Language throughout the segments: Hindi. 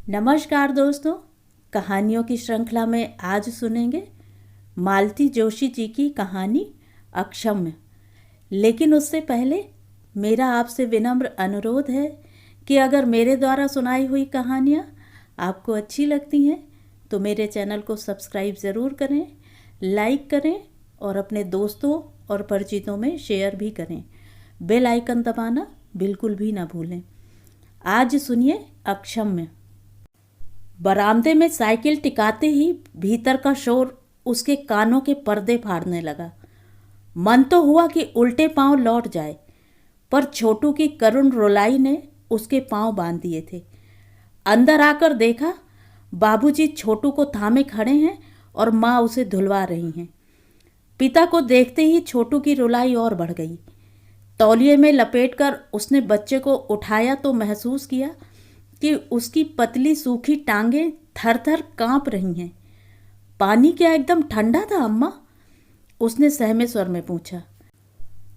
नमस्कार दोस्तों, कहानियों की श्रृंखला में आज सुनेंगे मालती जोशी जी की कहानी अक्षम्य। लेकिन उससे पहले मेरा आपसे विनम्र अनुरोध है कि अगर मेरे द्वारा सुनाई हुई कहानियाँ आपको अच्छी लगती हैं तो मेरे चैनल को सब्सक्राइब ज़रूर करें, लाइक करें और अपने दोस्तों और परिचितों में शेयर भी करें। बेल आइकन दबाना बिल्कुल भी ना भूलें। आज सुनिए अक्षम्य। बरामदे में साइकिल टिकाते ही भीतर का शोर उसके कानों के पर्दे फाड़ने लगा। मन तो हुआ कि उल्टे पांव लौट जाए, पर छोटू की करुण रुलाई ने उसके पांव बांध दिए थे। अंदर आकर देखा, बाबूजी छोटू को थामे खड़े हैं और माँ उसे धुलवा रही हैं। पिता को देखते ही छोटू की रुलाई और बढ़ गई। तौलिए में लपेटकर उसने बच्चे को उठाया तो महसूस किया कि उसकी पतली सूखी टांगें थर थर कांप रही हैं। पानी क्या एकदम ठंडा था अम्मा? उसने सहमे स्वर में पूछा।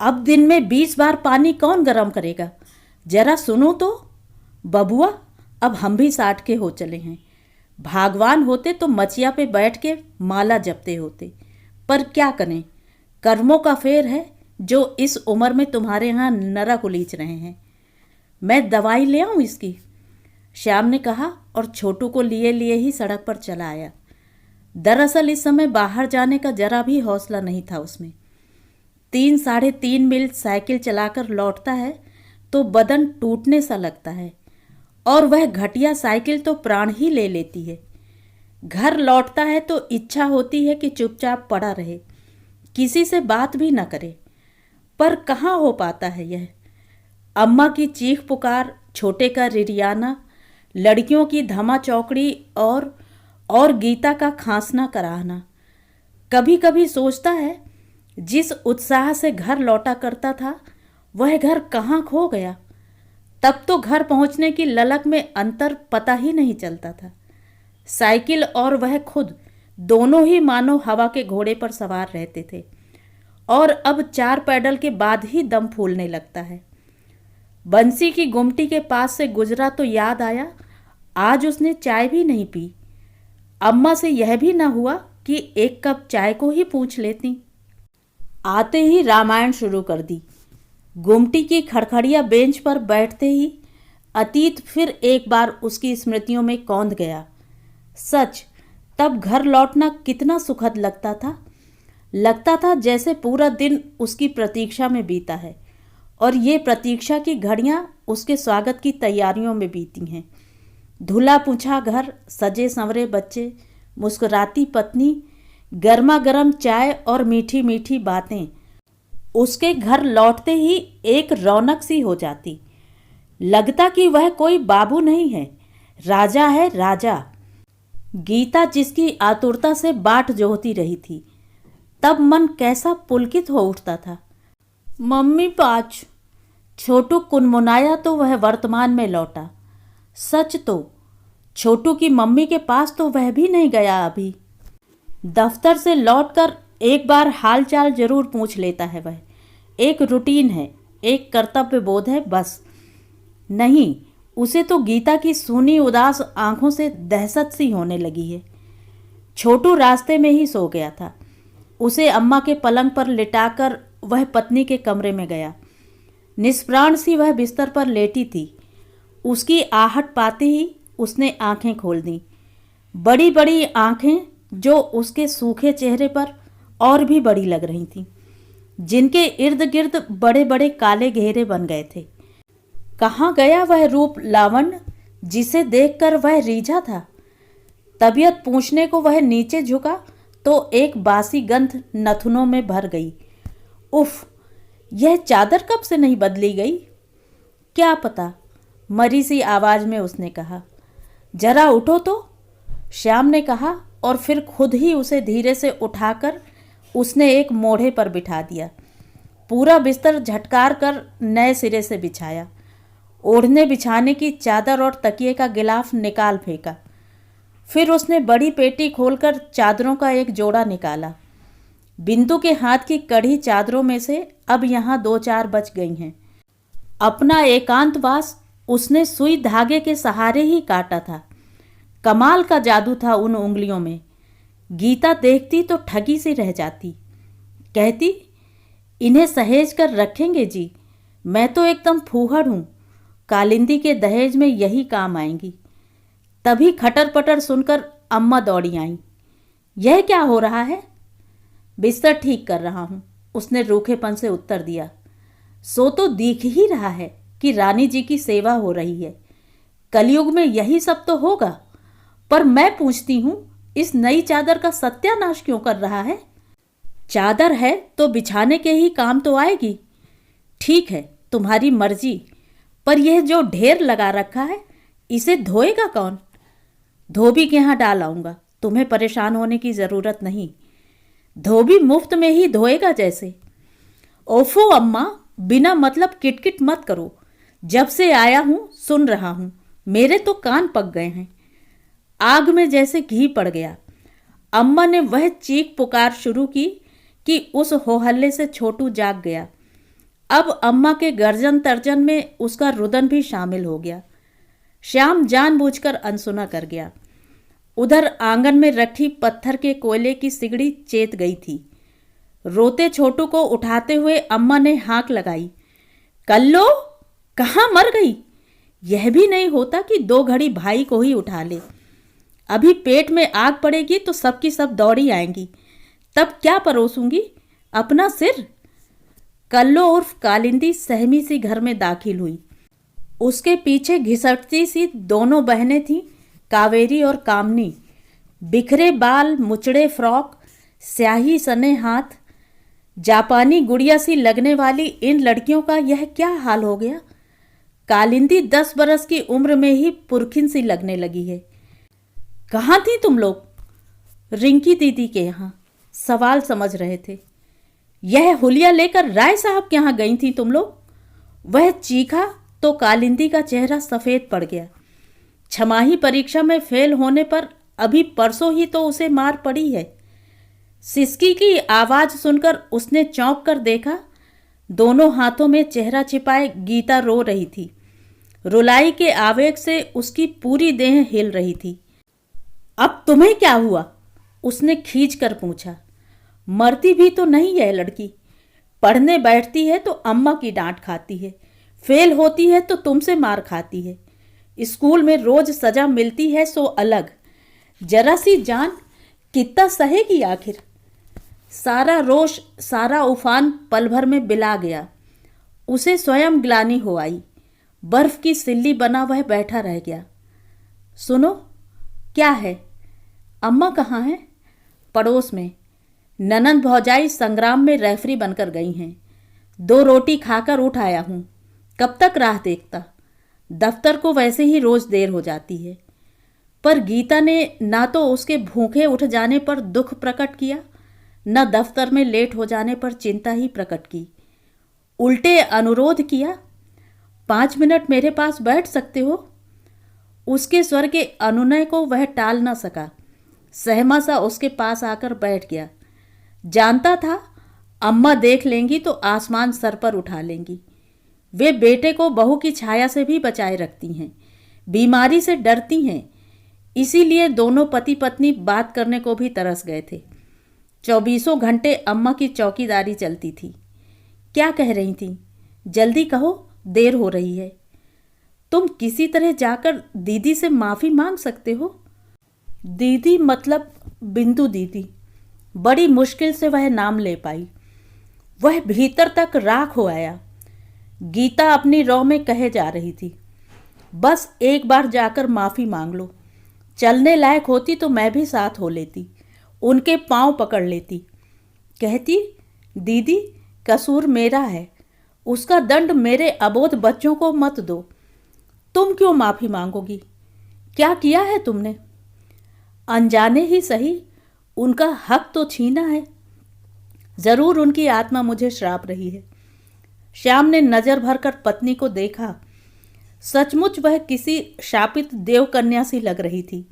अब दिन में 20 बार पानी कौन गर्म करेगा? जरा सुनो तो बबुआ, अब हम भी 60 के हो चले हैं। भगवान होते तो मचिया पे बैठ के माला जपते होते, पर क्या करें, कर्मों का फेर है जो इस उम्र में तुम्हारे यहाँ नरक उलीच रहे हैं। मैं दवाई ले आऊँ इसकी? श्याम ने कहा और छोटू को लिए लिए ही सड़क पर चला आया। दरअसल इस समय बाहर जाने का जरा भी हौसला नहीं था उसमें। 3-3.5 मील साइकिल चलाकर लौटता है तो बदन टूटने सा लगता है, और वह घटिया साइकिल तो प्राण ही ले लेती है। घर लौटता है तो इच्छा होती है कि चुपचाप पड़ा रहे, किसी से बात भी न करे, पर कहाँ हो पाता है यह। अम्मा की चीख पुकार, छोटे का रिरियाना, लड़कियों की धमा चौकड़ी और गीता का खांसना कराहना। कभी कभी सोचता है जिस उत्साह से घर लौटा करता था वह घर कहाँ खो गया। तब तो घर पहुंचने की ललक में अंतर पता ही नहीं चलता था। साइकिल और वह खुद दोनों ही मानो हवा के घोड़े पर सवार रहते थे, और अब 4 पैडल के बाद ही दम फूलने लगता है। बंसी की गुमटी के पास से गुजरा तो याद आया, आज उसने चाय भी नहीं पी। अम्मा से यह भी न हुआ कि एक कप चाय को ही पूछ लेती। आते ही रामायण शुरू कर दी। गुमटी की खड़खड़िया बेंच पर बैठते ही अतीत फिर एक बार उसकी स्मृतियों में कौंध गया। सच, तब घर लौटना कितना सुखद लगता था। लगता था जैसे पूरा दिन उसकी प्रतीक्षा में बीता है, और ये प्रतीक्षा की घड़ियां उसके स्वागत की तैयारियों में बीती हैं। धुला पूछा घर, सजे संवरे बच्चे, मुस्कुराती पत्नी, गर्मा गर्म चाय और मीठी मीठी बातें उसके घर लौटते ही एक रौनक सी हो जाती। लगता कि वह कोई बाबू नहीं है, राजा है, राजा। गीता जिसकी आतुरता से बाट जोहती रही थी, तब मन कैसा पुलकित हो उठता था। मम्मी पाँच। छोटू कुनमुनाया तो वह वर्तमान में लौटा। सच तो छोटू की मम्मी के पास तो वह भी नहीं गया अभी। दफ्तर से लौटकर एक बार हालचाल जरूर पूछ लेता है वह। एक रूटीन है, एक कर्तव्य बोध है, बस। नहीं, उसे तो गीता की सूनी उदास आंखों से दहशत सी होने लगी है। छोटू रास्ते में ही सो गया था। उसे अम्मा के पलंग पर लिटाकर वह पत्नी के कमरे में गया। निष्प्राण सी वह बिस्तर पर लेटी थी। उसकी आहट पाते ही उसने आंखें खोल दी। बड़ी बड़ी आंखें जो उसके सूखे चेहरे पर और भी बड़ी लग रही थीं, जिनके इर्द गिर्द बड़े बड़े काले घेरे बन गए थे। कहाँ गया वह रूप लावण्य जिसे देखकर वह रीझा था? तबीयत पूछने को वह नीचे झुका तो एक बासी गंध नथुनों में भर गई। उफ, यह चादर कब से नहीं बदली गई? क्या पता, मरी सी आवाज में उसने कहा। जरा उठो तो, श्याम ने कहा, और फिर खुद ही उसे धीरे से उठाकर उसने एक मोढ़े पर बिठा दिया। पूरा बिस्तर झटकार कर नए सिरे से बिछाया। ओढ़ने बिछाने की चादर और तकिए का गिलाफ निकाल फेंका। फिर उसने बड़ी पेटी खोलकर चादरों का एक जोड़ा निकाला। बिंदु के हाथ की कड़ी चादरों में से अब यहाँ 2-4 बच गई हैं। अपना एकांतवास उसने सुई धागे के सहारे ही काटा था। कमाल का जादू था उन उंगलियों में। गीता देखती तो ठगी सी रह जाती। कहती, इन्हें सहेज कर रखेंगे जी, मैं तो एकदम फूहड़ हूँ, कालिंदी के दहेज में यही काम आएंगी। तभी खटर पटर सुनकर अम्मा दौड़ी आईं। यह क्या हो रहा है? बिस्तर ठीक कर रहा हूँ, उसने रूखेपन से उत्तर दिया। सो तो दिख ही रहा है कि रानी जी की सेवा हो रही है। कलयुग में यही सब तो होगा। पर मैं पूछती हूँ, इस नई चादर का सत्यानाश क्यों कर रहा है? चादर है तो बिछाने के ही काम तो आएगी। ठीक है, तुम्हारी मर्जी, पर यह जो ढेर लगा रखा है, इसे धोएगा कौन? धोबी के यहाँ डाल आऊंगा, तुम्हें परेशान होने की जरूरत नहीं। धोबी मुफ्त में ही धोएगा जैसे। ओफो अम्मा, बिना मतलब किटकिट मत करो। जब से आया हूं सुन रहा हूं, मेरे तो कान पक गए हैं। आग में जैसे घी पड़ गया। अम्मा ने वह चीख पुकार शुरू की कि उस हो हल्ले से छोटू जाग गया। अब अम्मा के गर्जन तर्जन में उसका रुदन भी शामिल हो गया। श्याम जानबूझकर अनसुना कर गया। उधर आंगन में रखी पत्थर के कोयले की सिगड़ी चेत गई थी। रोते छोटू को उठाते हुए अम्मा ने हाँक लगाई, कल्लो, कहाँ मर गई? यह भी नहीं होता कि 2 घड़ी भाई को ही उठा ले। अभी पेट में आग पड़ेगी तो सबकी सब दौड़ी आएंगी, तब क्या परोसूंगी? अपना सिर। कल्लो उर्फ कालिंदी सहमी सी घर में दाखिल हुई। उसके पीछे घिसटती सी दोनों बहनें थीं, कावेरी और कामनी। बिखरे बाल, मुचड़े फ्रॉक, स्याही सने हाथ। जापानी गुड़िया सी लगने वाली इन लड़कियों का यह क्या हाल हो गया? कालिंदी 10 बरस की उम्र में ही पुरखिन सी लगने लगी है। कहाँ थी तुम लोग? रिंकी दीदी के यहाँ, सवाल समझ रहे थे। यह हुलिया लेकर राय साहब के यहाँ गई थी तुम लोग? वह चीखा तो कालिंदी का चेहरा सफ़ेद पड़ गया। छमाही परीक्षा में फेल होने पर अभी परसों ही तो उसे मार पड़ी है। सिसकी की आवाज़ सुनकर उसने चौंक कर देखा। दोनों हाथों में चेहरा छिपाए गीता रो रही थी। रुलाई के आवेग से उसकी पूरी देह हिल रही थी। अब तुम्हें क्या हुआ? उसने खींच कर पूछा। मरती भी तो नहीं है लड़की। पढ़ने बैठती है तो अम्मा की डांट खाती है, फेल होती है तो तुमसे मार खाती है। स्कूल में रोज सजा मिलती है सो अलग। जरा सी जान कितना सहेगी आखिर? सारा रोष, सारा उफान पल भर में बिला गया। उसे स्वयं ग्लानि हो आई। बर्फ की सिल्ली बना वह बैठा रह गया। सुनो, क्या है? अम्मा कहाँ हैं? पड़ोस में। ननंद भौजाई संग्राम में रेफरी बनकर गई हैं। 2 रोटी खाकर उठ आया हूँ। कब तक राह देखता? दफ्तर को वैसे ही रोज देर हो जाती है। पर गीता ने ना तो उसके भूखे उठ जाने पर दुख प्रकट किया, न दफ्तर में लेट हो जाने पर चिंता ही प्रकट की। उल्टे अनुरोध किया, 5 मिनट मेरे पास बैठ सकते हो? उसके स्वर के अनुनय को वह टाल न सका। सहमा सा उसके पास आकर बैठ गया। जानता था अम्मा देख लेंगी तो आसमान सर पर उठा लेंगी। वे बेटे को बहू की छाया से भी बचाए रखती हैं, बीमारी से डरती हैं। इसीलिए दोनों पति पत्नी बात करने को भी तरस गए थे। 24 घंटे अम्मा की चौकीदारी चलती थी। क्या कह रही थी? जल्दी कहो, देर हो रही है। तुम किसी तरह जाकर दीदी से माफ़ी मांग सकते हो। दीदी मतलब बिंदु दीदी। बड़ी मुश्किल से वह नाम ले पाई। वह भीतर तक राख हो आया। गीता अपनी रौ में कहे जा रही थी, बस एक बार जाकर माफ़ी मांग लो। चलने लायक होती तो मैं भी साथ हो लेती, उनके पांव पकड़ लेती। कहती, दीदी कसूर मेरा है, उसका दंड मेरे अबोध बच्चों को मत दो। तुम क्यों माफ़ी मांगोगी? क्या किया है तुमने? अनजाने ही सही, उनका हक तो छीना है। ज़रूर उनकी आत्मा मुझे श्राप रही है। श्याम ने नज़र भरकर पत्नी को देखा। सचमुच वह किसी शापित देवकन्या सी लग रही थी।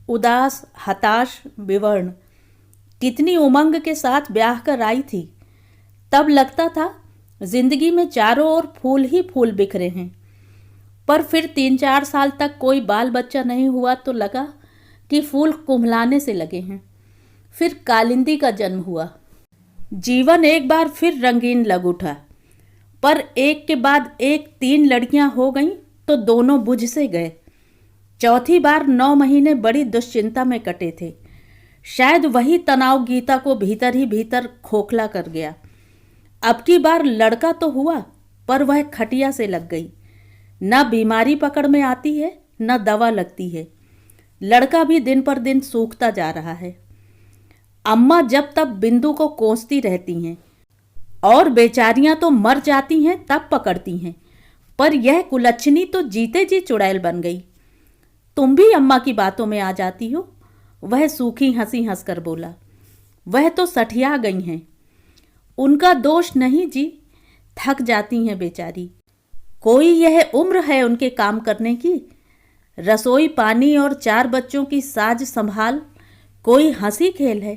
उदास, हताश, विवर्ण। कितनी उमंग के साथ ब्याह कर आई थी। तब लगता था जिंदगी में चारों ओर फूल ही फूल बिखरे हैं। पर फिर 3-4 साल तक कोई बाल बच्चा नहीं हुआ तो लगा कि फूल कुम्हलाने से लगे हैं। फिर कालिंदी का जन्म हुआ। जीवन एक बार फिर रंगीन लग उठा, पर एक के बाद एक 3 लड़कियां हो गईं तो दोनों बुझ से गए। चौथी बार 9 महीने बड़ी दुश्चिंता में कटे थे। शायद वही तनाव गीता को भीतर ही भीतर खोखला कर गया। अब की बार लड़का तो हुआ, पर वह खटिया से लग गई। न बीमारी पकड़ में आती है, न दवा लगती है। लड़का भी दिन पर दिन सूखता जा रहा है। अम्मा जब तब बिंदु को कोसती रहती हैं और बेचारियां तो मर जाती हैं तब पकड़ती हैं, पर यह कुलच्छनी तो जीते जी चुड़ैल बन गई। तुम भी अम्मा की बातों में आ जाती हो, वह सूखी हंसी हंसकर बोला। वह तो सठिया गई हैं। उनका दोष नहीं जी, थक जाती हैं बेचारी। कोई यह उम्र है उनके काम करने की? रसोई पानी और 4 बच्चों की साज संभाल कोई हंसी खेल है?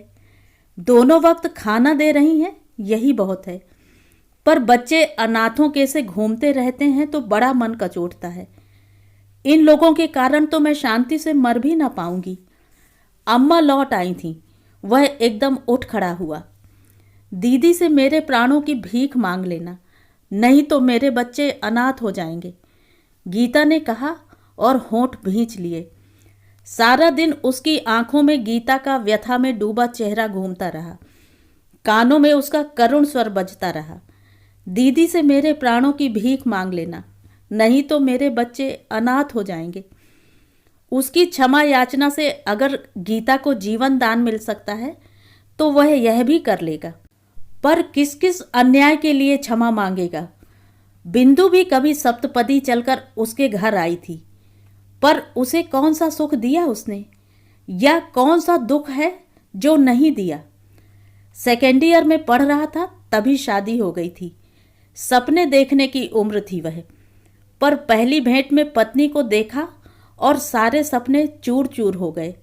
दोनों वक्त खाना दे रही हैं, यही बहुत है। पर बच्चे अनाथों के से घूमते रहते हैं तो बड़ा मन कचोटता है। इन लोगों के कारण तो मैं शांति से मर भी ना पाऊंगी। अम्मा लौट आई थीं। वह एकदम उठ खड़ा हुआ। दीदी से मेरे प्राणों की भीख मांग लेना, नहीं तो मेरे बच्चे अनाथ हो जाएंगे, गीता ने कहा और होंठ भींच लिए। सारा दिन उसकी आंखों में गीता का व्यथा में डूबा चेहरा घूमता रहा। कानों में उसका करुण स्वर बजता रहा। दीदी से मेरे प्राणों की भीख मांग लेना, नहीं तो मेरे बच्चे अनाथ हो जाएंगे। उसकी क्षमा याचना से अगर गीता को जीवन दान मिल सकता है तो वह यह भी कर लेगा, पर किस किस अन्याय के लिए क्षमा मांगेगा? बिंदु भी कभी सप्तपदी चलकर उसके घर आई थी, पर उसे कौन सा सुख दिया उसने, या कौन सा दुख है जो नहीं दिया? सेकेंड ईयर में पढ़ रहा था तभी शादी हो गई थी। सपने देखने की उम्र थी वह, पर पहली भेंट में पत्नी को देखा और सारे सपने चूर चूर हो गए।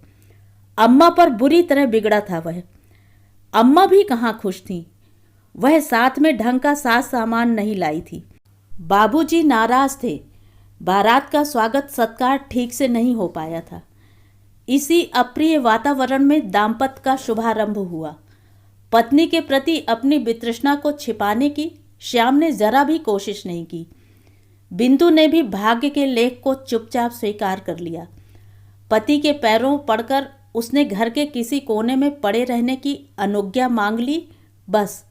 अम्मा पर बुरी तरह बिगड़ा था वह। अम्मा भी कहाँ खुश थी। वह साथ में ढंग का साज सामान नहीं लाई थी। बाबूजी नाराज थे। बारात का स्वागत सत्कार ठीक से नहीं हो पाया था। इसी अप्रिय वातावरण में दाम्पत्य का शुभारंभ हुआ। पत्नी के प्रति अपनी वितृष्णा को छिपाने की श्याम ने जरा भी कोशिश नहीं की। बिंदु ने भी भाग्य के लेख को चुपचाप स्वीकार कर लिया। पति के पैरों पड़कर उसने घर के किसी कोने में पड़े रहने की अनुज्ञा मांग ली। बस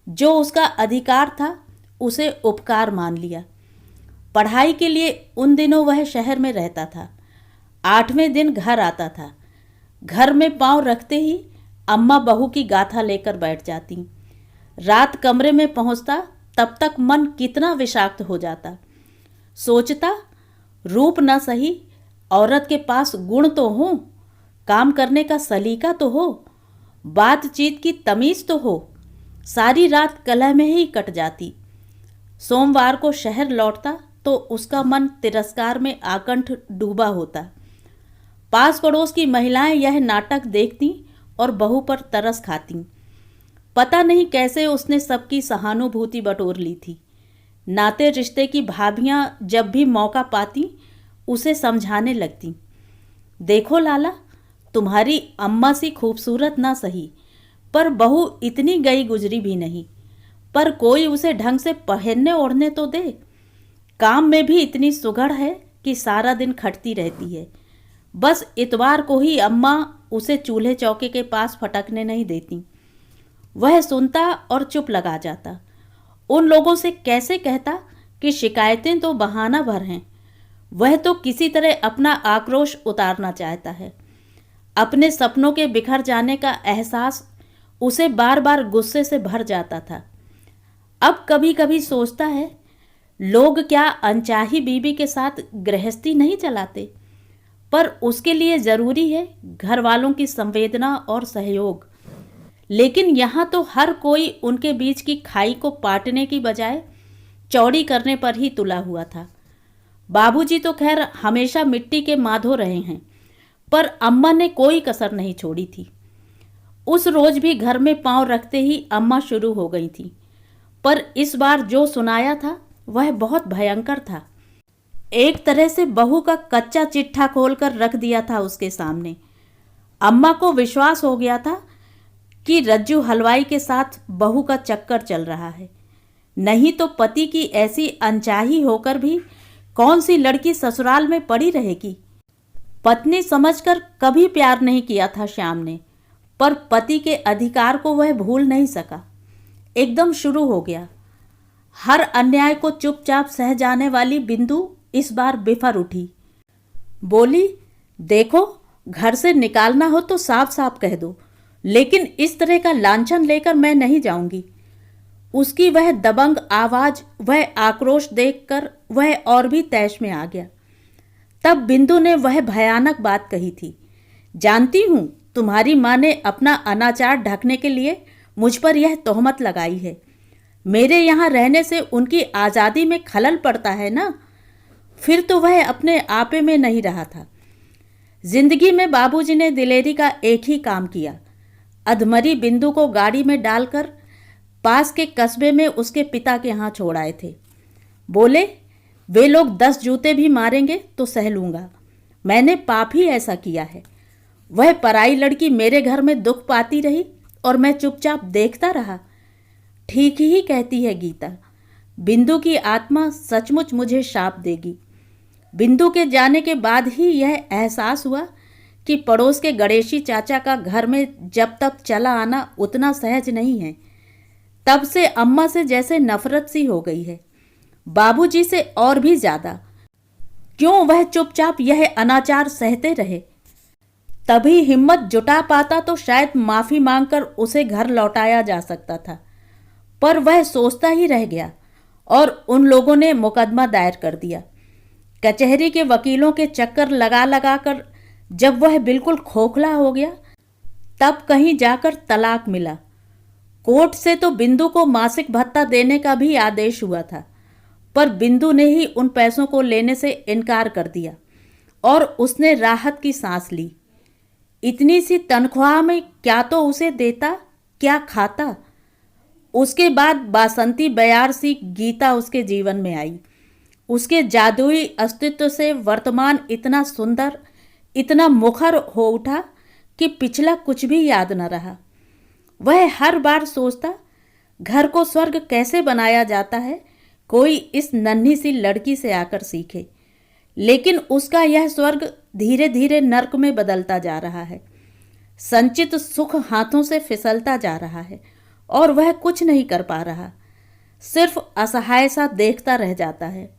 जो उसका अधिकार था उसे उपकार मान लिया। पढ़ाई के लिए उन दिनों वह शहर में रहता था। 8वें दिन घर आता था। घर में पांव रखते ही अम्मा बहू की गाथा लेकर बैठ जाती। रात कमरे में पहुंचता तब तक मन कितना विषाक्त हो जाता। सोचता, रूप न सही, औरत के पास गुण तो हो, काम करने का सलीका तो हो, बातचीत की तमीज तो हो। सारी रात कलह में ही कट जाती। सोमवार को शहर लौटता तो उसका मन तिरस्कार में आकंठ डूबा होता। पास पड़ोस की महिलाएं यह नाटक देखती और बहू पर तरस खाती। पता नहीं कैसे उसने सबकी सहानुभूति बटोर ली थी। नाते रिश्ते की भाभियां जब भी मौका पाती उसे समझाने लगती, देखो लाला, तुम्हारी अम्मा सी खूबसूरत ना सही, पर बहू इतनी गई गुजरी भी नहीं, पर कोई उसे ढंग से पहनने ओढ़ने तो दे। काम में भी इतनी सुघड़ है कि सारा दिन खटती रहती है। बस इतवार को ही अम्मा उसे चूल्हे चौके के पास फटकने नहीं देती। वह सुनता और चुप लगा जाता। उन लोगों से कैसे कहता कि शिकायतें तो बहाना भर हैं। वह तो किसी तरह अपना आक्रोश उतारना चाहता है। अपने सपनों के बिखर जाने का एहसास उसे बार बार गुस्से से भर जाता था। अब कभी कभी सोचता है, लोग क्या अनचाही बीबी के साथ गृहस्थी नहीं चलाते, पर उसके लिए ज़रूरी है घर वालों की संवेदना और सहयोग। लेकिन यहाँ तो हर कोई उनके बीच की खाई को पाटने की बजाय चौड़ी करने पर ही तुला हुआ था। बाबूजी तो खैर हमेशा मिट्टी के माधो रहे हैं, पर अम्मा ने कोई कसर नहीं छोड़ी थी। उस रोज भी घर में पांव रखते ही अम्मा शुरू हो गई थी, पर इस बार जो सुनाया था वह बहुत भयंकर था। एक तरह से बहू का कच्चा चिट्ठा खोलकर रख दिया था उसके सामने। अम्मा को विश्वास हो गया था कि रज्जू हलवाई के साथ बहू का चक्कर चल रहा है, नहीं तो पति की ऐसी अनचाही होकर भी कौन सी लड़की ससुराल में पड़ी रहेगी। पत्नी समझकर कभी प्यार नहीं किया था श्याम ने, पर पति के अधिकार को वह भूल नहीं सका। एकदम शुरू हो गया। हर अन्याय को चुपचाप सह जाने वाली बिंदु इस बार बिफर उठी। बोली, देखो, घर से निकालना हो तो साफ साफ कह दो, लेकिन इस तरह का लांछन लेकर मैं नहीं जाऊंगी। उसकी वह दबंग आवाज, वह आक्रोश देखकर वह और भी तैश में आ गया। तब बिंदु ने वह भयानक बात कही थी, जानती हूं तुम्हारी माँ ने अपना अनाचार ढकने के लिए मुझ पर यह तोहमत लगाई है। मेरे यहाँ रहने से उनकी आज़ादी में खलल पड़ता है ना। फिर तो वह अपने आपे में नहीं रहा था। जिंदगी में बाबूजी ने दिलेरी का एक ही काम किया, अधमरी बिंदु को गाड़ी में डालकर पास के कस्बे में उसके पिता के यहाँ छोड़ आए थे। बोले, वे लोग 10 जूते भी मारेंगे तो सह लूँगा, मैंने पाप ही ऐसा किया है। वह पराई लड़की मेरे घर में दुख पाती रही और मैं चुपचाप देखता रहा। ठीक ही कहती है गीता, बिंदु की आत्मा सचमुच मुझे शाप देगी। बिंदु के जाने के बाद ही यह एहसास हुआ कि पड़ोस के गणेशी चाचा का घर में जब तक चला आना उतना सहज नहीं है। तब से अम्मा से जैसे नफरत सी हो गई है, बाबूजी से और भी ज़्यादा। क्यों वह चुपचाप यह अनाचार सहते रहे? तभी हिम्मत जुटा पाता तो शायद माफ़ी मांगकर उसे घर लौटाया जा सकता था, पर वह सोचता ही रह गया और उन लोगों ने मुकदमा दायर कर दिया। कचहरी के वकीलों के चक्कर लगा लगा कर जब वह बिल्कुल खोखला हो गया, तब कहीं जाकर तलाक मिला। कोर्ट से तो बिंदु को मासिक भत्ता देने का भी आदेश हुआ था, पर बिंदु ने ही उन पैसों को लेने से इनकार कर दिया और उसने राहत की सांस ली। इतनी सी तनख्वाह में क्या तो उसे देता, क्या खाता। उसके बाद बासंती बयार सी गीता उसके जीवन में आई। उसके जादुई अस्तित्व से वर्तमान इतना सुंदर, इतना मुखर हो उठा कि पिछला कुछ भी याद न रहा। वह हर बार सोचता, घर को स्वर्ग कैसे बनाया जाता है, कोई इस नन्ही सी लड़की से आकर सीखे। लेकिन उसका यह स्वर्ग धीरे धीरे नर्क में बदलता जा रहा है। संचित सुख हाथों से फिसलता जा रहा है और वह कुछ नहीं कर पा रहा, सिर्फ असहाय सा देखता रह जाता है।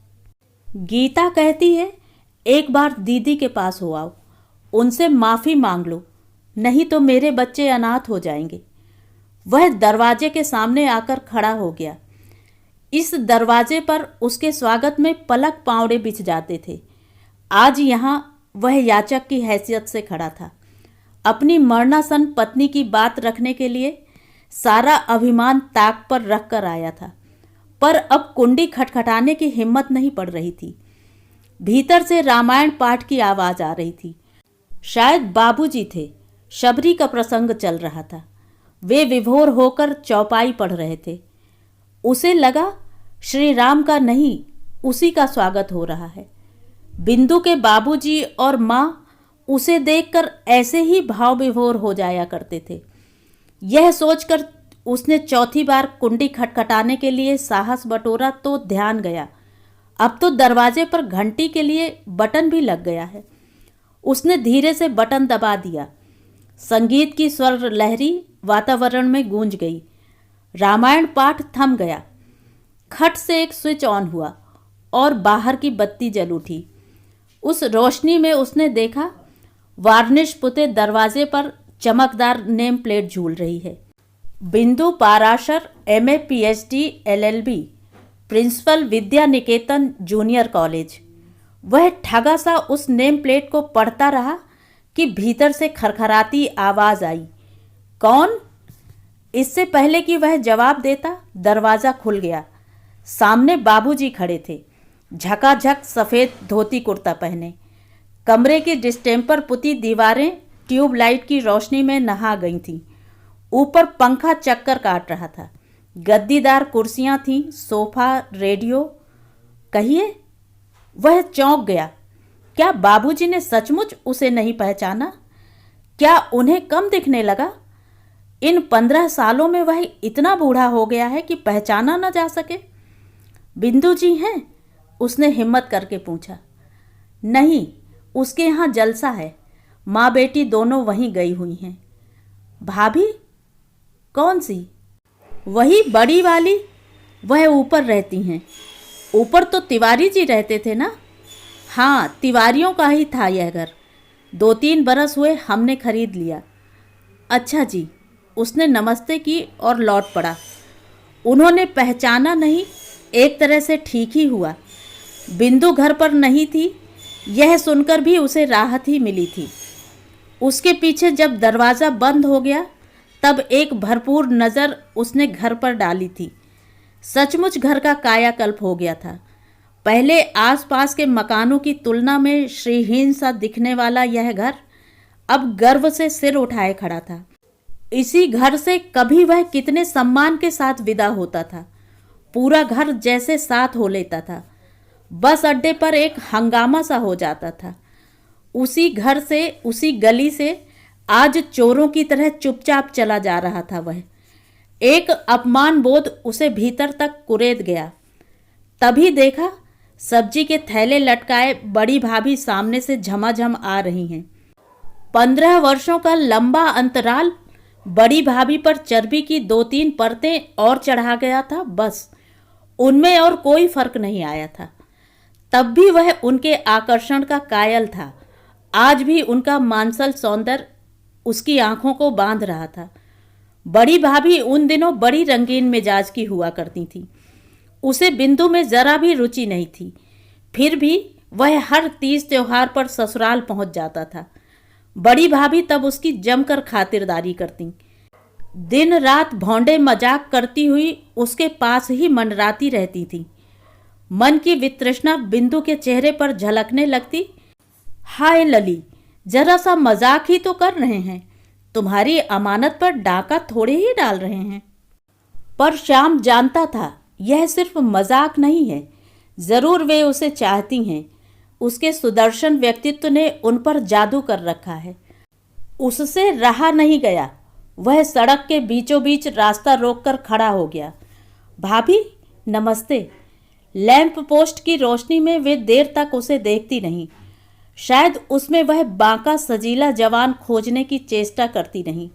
गीता कहती है, एक बार दीदी के पास हो आओ, उनसे माफ़ी मांग लो, नहीं तो मेरे बच्चे अनाथ हो जाएंगे। वह दरवाजे के सामने आकर खड़ा हो गया। इस दरवाजे पर उसके स्वागत में पलक पावड़े बिछ जाते थे। आज यहाँ वह याचक की हैसियत से खड़ा था। अपनी मरणासन पत्नी की बात रखने के लिए सारा अभिमान ताक पर रख कर आया था, पर अब कुंडी खटखटाने की हिम्मत नहीं पड़ रही थी। भीतर से रामायण पाठ की आवाज़ आ रही थी। शायद बाबूजी थे। शबरी का प्रसंग चल रहा था। वे विभोर होकर चौपाई पढ़ रहे थे। उसे लगा श्री राम का नहीं, उसी का स्वागत हो रहा है। बिंदु के बाबूजी और माँ उसे देखकर ऐसे ही भाव विभोर हो जाया करते थे। यह सोचकर उसने चौथी बार कुंडी खटखटाने के लिए साहस बटोरा तो ध्यान गया, अब तो दरवाजे पर घंटी के लिए बटन भी लग गया है। उसने धीरे से बटन दबा दिया। संगीत की स्वर लहरी वातावरण में गूंज गई। रामायण पाठ थम गया। खट से एक स्विच ऑन हुआ और बाहर की बत्ती जल उठी। उस रोशनी में उसने देखा, वार्निश पुते दरवाजे पर चमकदार नेम प्लेट झूल रही है। Bindu Parashar, MA PhD LLB, principal Vidya Niketan junior college. वह ठगा सा उस नेम प्लेट को पढ़ता रहा कि भीतर से खरखराती आवाज़ आई, कौन? इससे पहले कि वह जवाब देता, दरवाज़ा खुल गया। सामने बाबूजी खड़े थे, झकाझक सफ़ेद धोती कुर्ता पहने। कमरे की डिस्टेम्पर पुती दीवारें ट्यूबलाइट की रोशनी में नहा गई थीं। ऊपर पंखा चक्कर काट रहा था। गद्दीदार कुर्सियां थीं, सोफा, रेडियो। कहिए, वह चौंक गया। क्या बाबूजी ने सचमुच उसे नहीं पहचाना? क्या उन्हें कम दिखने लगा? इन 15 सालों में वह इतना बूढ़ा हो गया है कि पहचाना न जा सके। बिंदु जी हैं? उसने हिम्मत करके पूछा। नहीं, उसके यहाँ जलसा है, माँ बेटी दोनों वहीं गई हुई हैं। भाभी? कौन सी? वही बड़ी वाली, वह ऊपर रहती हैं। ऊपर तो तिवारी जी रहते थे ना? हाँ, तिवारियों का ही था यह घर, 2-3 बरस हुए हमने खरीद लिया। अच्छा जी। उसने नमस्ते की और लौट पड़ा। उन्होंने पहचाना नहीं, एक तरह से ठीक ही हुआ। बिंदु घर पर नहीं थी, यह सुनकर भी उसे राहत ही मिली थी। उसके पीछे जब दरवाज़ा बंद हो गया तब एक भरपूर नज़र उसने घर पर डाली थी। सचमुच घर का कायाकल्प हो गया था। पहले आसपास के मकानों की तुलना में श्रीहीन सा दिखने वाला यह घर अब गर्व से सिर उठाए खड़ा था। इसी घर से कभी वह कितने सम्मान के साथ विदा होता था। पूरा घर जैसे साथ हो लेता था। बस अड्डे पर एक हंगामा सा हो जाता था। उसी घर से, उसी गली से आज चोरों की तरह चुपचाप चला जा रहा था वह। एक अपमान बोध उसे भीतर तक कुरेद गया। तभी देखा सब्जी के थैले लटकाए बड़ी भाभी सामने से झमाझम आ रही हैं। 15 वर्षों का लंबा अंतराल बड़ी भाभी पर चर्बी की 2-3 परतें और चढ़ा गया था। बस उनमें और कोई फर्क नहीं आया था। तब भी वह उनके आकर्षण का कायल था। आज भी उनका मांसल सौंदर्य उसकी आंखों को बांध रहा था। बड़ी भाभी उन दिनों बड़ी रंगीन मिजाज की हुआ करती थी। उसे बिंदु में जरा भी रुचि नहीं थी। फिर भी वह हर तीज त्योहार पर ससुराल पहुंच जाता था। बड़ी भाभी तब उसकी जमकर खातिरदारी करती। दिन रात भौंडे मजाक करती हुई उसके पास ही मंडराती रहती थी। मन की वितृष्णा बिंदु के चेहरे पर झलकने लगती। हाय लली, जरा सा मजाक ही तो कर रहे हैं, तुम्हारी अमानत पर डाका थोड़े ही डाल रहे हैं। पर श्याम जानता था यह सिर्फ मजाक नहीं है। जरूर वे उसे चाहती हैं। उसके सुदर्शन व्यक्तित्व ने उन पर जादू कर रखा है। उससे रहा नहीं गया। वह सड़क के बीचों बीच रास्ता रोककर खड़ा हो गया। भाभी नमस्ते। लैंप पोस्ट की रोशनी में वे देर तक उसे देखती नहीं। शायद उसमें वह बांका सजीला जवान खोजने की चेष्टा करती नहीं।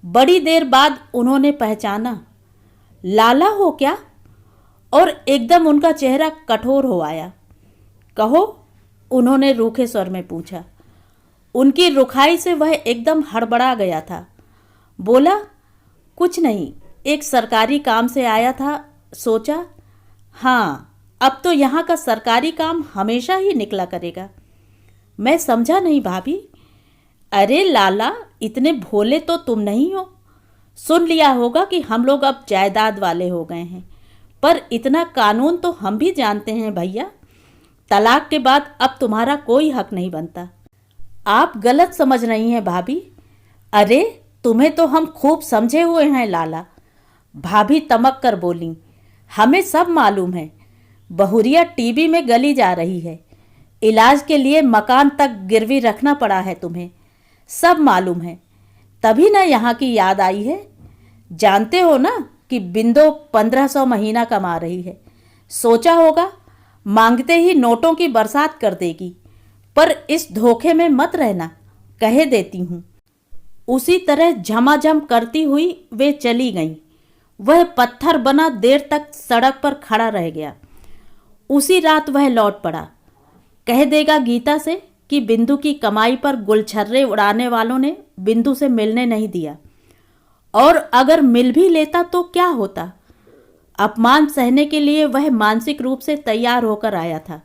बड़ी देर बाद उन्होंने पहचाना। लाला हो क्या? और एकदम उनका चेहरा कठोर हो आया। कहो, उन्होंने रूखे स्वर में पूछा। उनकी रुखाई से वह एकदम हड़बड़ा गया था। बोला, कुछ नहीं, एक सरकारी काम से आया था, सोचा। हाँ, अब तो यहाँ का सरकारी काम हमेशा ही निकला करेगा। मैं समझा नहीं भाभी। अरे लाला, इतने भोले तो तुम नहीं हो। सुन लिया होगा कि हम लोग अब जायदाद वाले हो गए हैं, पर इतना कानून तो हम भी जानते हैं भैया। तलाक के बाद अब तुम्हारा कोई हक नहीं बनता। आप गलत समझ रही हैं भाभी। अरे तुम्हें तो हम खूब समझे हुए हैं लाला। भाभी तमक कर बोली। हमें सब मालूम है। बहुरिया टीबी में गली जा रही है। इलाज के लिए मकान तक गिरवी रखना पड़ा है तुम्हें, सब मालूम है। तभी ना यहाँ की याद आई है। जानते हो ना कि बिंदु 1500 महीना कमा रही है। सोचा होगा मांगते ही नोटों की बरसात कर देगी। पर इस धोखे में मत रहना, कहे देती हूँ। उसी तरह झमाझम करती हुई वे चली गईं। वह पत्थर बना देर तक सड़क पर खड़ा रह गया। उसी रात वह लौट पड़ा। कह देगा गीता से कि बिंदु की कमाई पर गुलछर्रे उड़ाने वालों ने बिंदु से मिलने नहीं दिया। और अगर मिल भी लेता तो क्या होता? अपमान सहने के लिए वह मानसिक रूप से तैयार होकर आया था।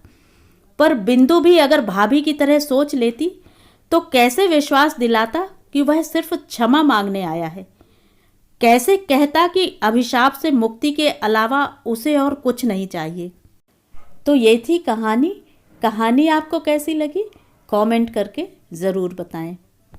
पर बिंदु भी अगर भाभी की तरह सोच लेती तो कैसे विश्वास दिलाता कि वह सिर्फ क्षमा मांगने आया है? कैसे कहता कि अभिशाप से मुक्ति के अलावा उसे और कुछ नहीं चाहिए? तो ये थी कहानी। कहानी आपको कैसी लगी कमेंट करके ज़रूर बताएं।